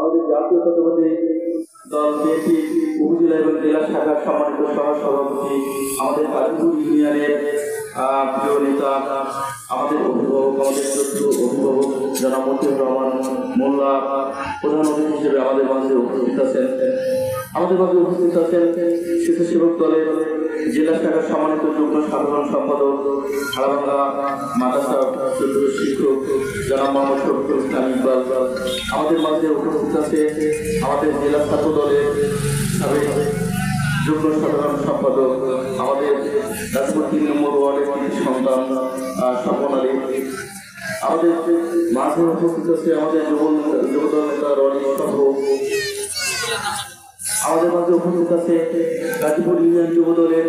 আমাদের জাতীয়তাবাদী দল বিএনপি উপজেলা এবং জেলা শাখার সম্মানিত সভাপতি, আমাদের গাজীপুর ইউনিয়নের প্রিয় নেতা, আমাদের অভিভাবক, আমাদের ছোট্ট অভিভাবক জনাব মতিউর রহমান মোল্লা প্রধান অতিথি হিসেবে আমাদের মাঝে উপস্থিত আছেন। স্বেচ্ছাসেবক দলের জেলা শাখার সম্মানিত যুগ্ম সাধারণ সম্পাদক, হাড়াভাঙ্গা মাদ্রাসা শিক্ষক জনাব মোহাম্মদ শফিকুল ইসলাম ইকবাল। আমাদের মাঝে উপস্থিত আছে আমাদের জেলা ছাত্র দলের সাবেক যুগ্ম সাধারণ সম্পাদক, আমাদের গাজীপুর ৩ নম্বর ওয়ার্ডের সন্তান স্বপন আলী। আমাদের মাঝে উপস্থিত আছে আমাদের যুবদল নেতা রনি সহ। আমাদের মাঝে উপস্থিত আছে গাজীপুর ইউনিয়ন যুবদলের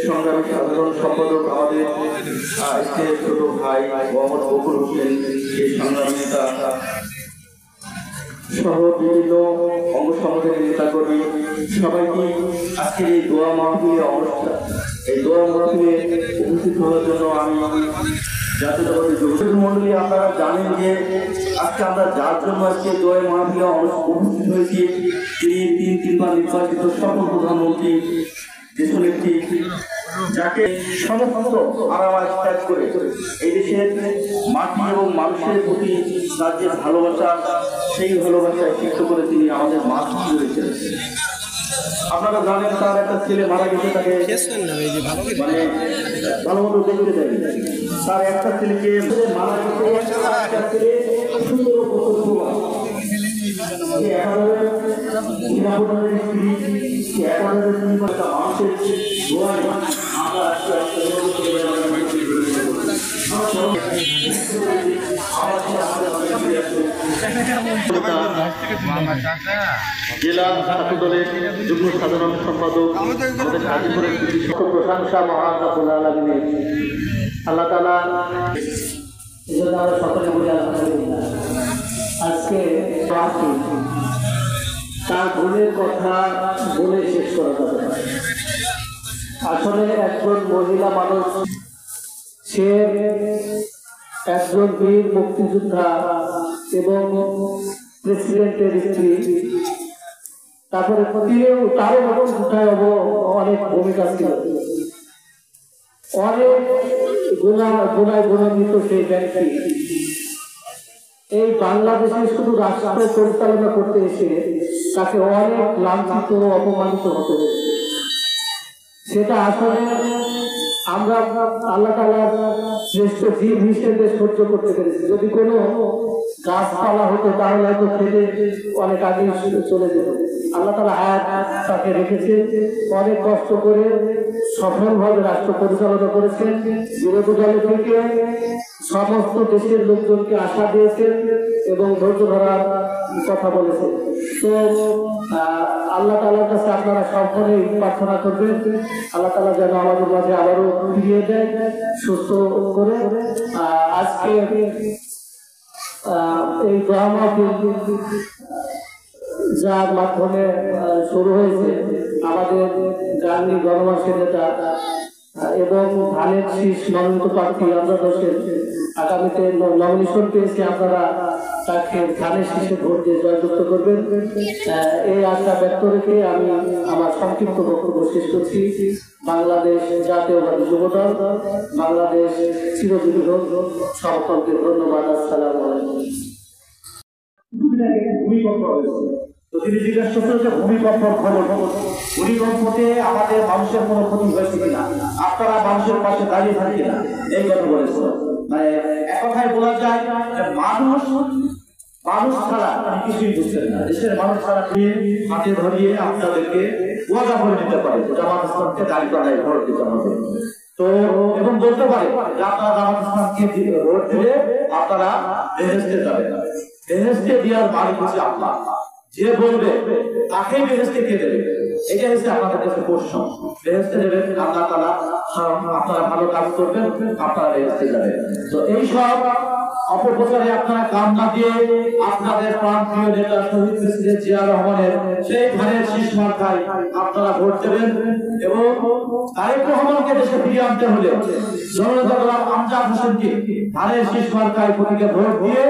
সংগ্রামী সাধারণ সম্পাদক, আমাদের ছোট ভাই মোহাম্মদ বকুল হোসেন, এই সংগ্রামী নেতা সহ বিভিন্ন অঙ্গ সংগঠনের নেতাকর্মী সবাইকে আজকের এই দোয়া মাহফিলে উপস্থিত হওয়ার জন্য আমি জাতীয়তাবাদী যুবদল মন্ডলী, আপনারা জানেন যে আজকে আমরা যার জন্য আজকে দোয়া মাহফিলে উপস্থিত হয়েছি, তিনি 3বার নির্বাচিত সফল প্রধানমন্ত্রী, দেশনেত্রী, যাকে সমস্ত আরামাজ ত্যাগ করে এই দেশের মাটি এবং মানুষের প্রতি তার যে ভালোবাসা, সেই ভালোবাসায় শিক্ষা করে তিনি আমাদের মাঝ রয়েছেন। আপনারা জানেন তার একটা ছেলে মারা গেছে, তাকে মানে ভালো মতো দেখতে চাই। তার একটা ছেলেকে মারা গেছে, একটা ছেলে জেলা ছাত্র দলের যুগ্ম সাধারণ সম্পাদক, আমাদের গাজীপুরের প্রশংসা মহান রাব্বুল আলামিনের। আল্লাহ তাআলা এজন্য আমরা সকলে বলি আলহামদুলিল্লাহ। আজকে তার ভুলের কথা বলে শেষ করা যাবে না। আসলে একজন মহিলা মানুষ, সে একজন বীর মুক্তিযোদ্ধা এবং প্রেসিডেন্টের স্ত্রী, তারপরে তারও মুক্তিযোদ্ধায় অনেক ভূমিকা ছিল, অনেক গুণায় গুণান্বিত সেই ব্যক্তি এই বাংলাদেশে শুধু রাষ্ট্র পরিচালনা করতে এসে তাকে অনেক লাঞ্ছিত অপমানিত হতে হয়েছে। সেটা আসলে আমরা আল্লাহ তাআলার শ্রেষ্ঠ জীব হিসেবে সহ্য করতে পেরেছি। যদি কোনো গাছপালা হতো তাহলে হয়তো ফেলে অনেক আগে চলে যেত। আল্লাহ তাআলা হায়াত তাকে রেখেছেন, অনেক কষ্ট করে সফলভাবে রাষ্ট্র পরিচালনা করেছেন। বিরোধী দলের থেকে সমস্ত দেশের লোকজনকে আশা দিয়েছেন এবং ধৈর্য ধরার কথা বলেছেন। তো আল্লাহ তাআলার কাছে আপনারা সকলেই প্রার্থনা করবেন, আল্লাহ তাআলা যেন আমাদের মাঝে আবারও ফিরিয়ে দেয় সুস্থ করে। আজকে এই দোয়া মাহফিল যার মাধ্যমে শুরু হয়েছে, আমাদের গান্ধী গণমানুষের নেতা এবং ধানের শীষ মনোনীত প্রার্থী আমরা দোষের আগামীতে নমিনেশন পেয়েছি, আপনারা তাকে ধানের শীষে ভোট দিয়ে জয়যুক্ত করবেন, এই আশা ব্যক্ত রেখে আমি আমার সংক্ষিপ্ত বক্তব্য শেষ করছি। বাংলাদেশ জাতীয়বাদী যুবদল, বাংলাদেশ চিরজীবী হোক। সকলকে ধন্যবাদ। আসসালামু আলাইকুম। ভূমিকম্প হয়েছে, তো তিনি জিজ্ঞাসা করছেন যে ভূমিকম্পর খবর, ভূমিকম্পতে আমাদের মানুষের কোনো ক্ষতি হয়েছে কিনা, আপনারা মানুষের পাশে দাঁড়িয়ে থাকি কিনা, এই কথা বলেছে। মানে এক কথায় বলা যায় যে মানুষ ছাড়া কিছুই বুঝতেন না। দেশের মানুষ ছাড়া হাতে ধরিয়ে আপনাদেরকে ওয়াদা করে দিতে পারে জামাত ইসলামকে দাঁড়িয়ে পাড়ায় ভোট দিতে হবে, তো এবং বলতে পারে যে আপনারা জামাত ইসলামকে ভোট দিলে আপনারা বেহেশতে যাবেন। বেহেশতে দেওয়ার মালিক হচ্ছে আল্লাহ, যে বলবে তাকে বেহেশতে কে দেবে, এটা হচ্ছে আপনাদের কাছে প্রশ্ন। বেহেশতে দেবেন আল্লাহ তাআলা, আপনারা ভালো কাজ করবেন, আপনারা বেহেশতে যাবেন। তো এইসব অপপ্রচারে আপনারা কাম না দিয়ে আপনাদের প্রাণপ্রিয় নেতা শহীদ প্রেসিডেন্ট জিয়া রহমানের সেই ধানের শীষ মার্কায় আপনারা ভোট দেবেন এবং তারেক রহমানকে দেশে ফিরিয়ে আনতে হলে জননেতা গোলাম আমজাদ হোসেনকে ধানের শীষ মার্কায় প্রতীকে ভোট দিয়ে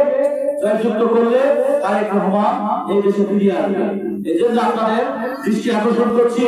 জয়যুক্ত করলে তারেক রহমান এই দেশে ফিরিয়ে আনবে। এই জন্য আপনাদের দৃষ্টি আকর্ষণ করছি।